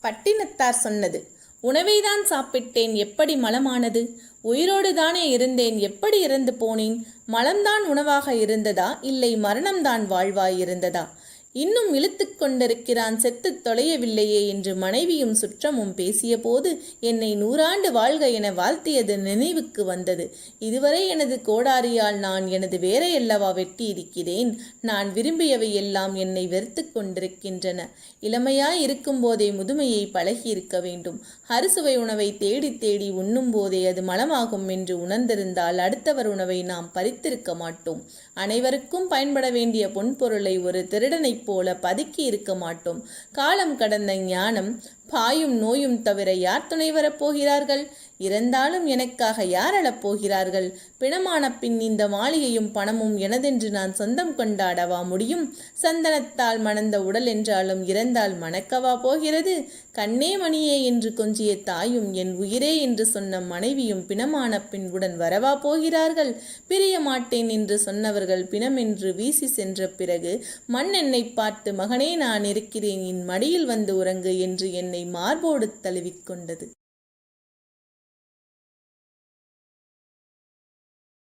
பட்டினத்தார் சொன்னது. உணவைதான் சாப்பிட்டேன், எப்படி மலமானது? உயிரோடு தானே இருந்தேன், எப்படி இறந்து போனேன்? மலம்தான் உணவாக இருந்ததா, இல்லை மரணம்தான் வாழ்வாய் இருந்ததா? இன்னும் இழுத்து கொண்டிருக்கிறான், செத்து தொலையவில்லையே என்று மனைவியும் சுற்றமும் பேசிய போது என்னை 100 ஆண்டு வாழ்க என வாழ்த்தியது நினைவுக்கு வந்தது. இதுவரை எனது கோடாரியால் நான் எனது வேரையல்லவா வெட்டி இருக்கிறேன். நான் விரும்பியவை எல்லாம் என்னை வெறுத்து கொண்டிருக்கின்றன. இளமையாய் இருக்கும் போதே முதுமையை பழகியிருக்க வேண்டும். அறுசுவை உணவை தேடி தேடி உண்ணும் போதே அது மலமாகும் என்று உணர்ந்திருந்தால் அடுத்தவர் உணவை நாம் பறித்திருக்க மாட்டோம். அனைவருக்கும் பயன்பட வேண்டிய பொன்பொருளை ஒரு திருடனை போல பதுக்கி இருக்க மாட்டோம். காலம் கடந்த ஞானம், பாயும் நோயும் தவிர யார் துணை வரப்போகிறார்கள்? இறந்தாலும் எனக்காக யார் அழப்போகிறார்கள்? பிணமான பின் இந்த மாளிகையும் பணமும் எனதென்று நான் சொந்தம் கொண்டாடவா முடியும்? சந்தனத்தால் மணந்த உடல் என்றாலும் இறந்தால் மணக்கவா போகிறது? கண்ணே மணியே என்று கொஞ்சிய தாயும் என் உயிரே என்று சொன்ன மனைவியும் பிணமான பின் உடன் வரவா போகிறார்கள்? பிரிய மாட்டேன் என்று சொன்னவர்கள் பிணம் என்று வீசி சென்ற பிறகு மண் என்னை பார்த்து, மகனே நான் இருக்கிறேன், என் மடியில் வந்து உறங்கு என்று என்னை மார்போடு தழுவிக்கொண்டது.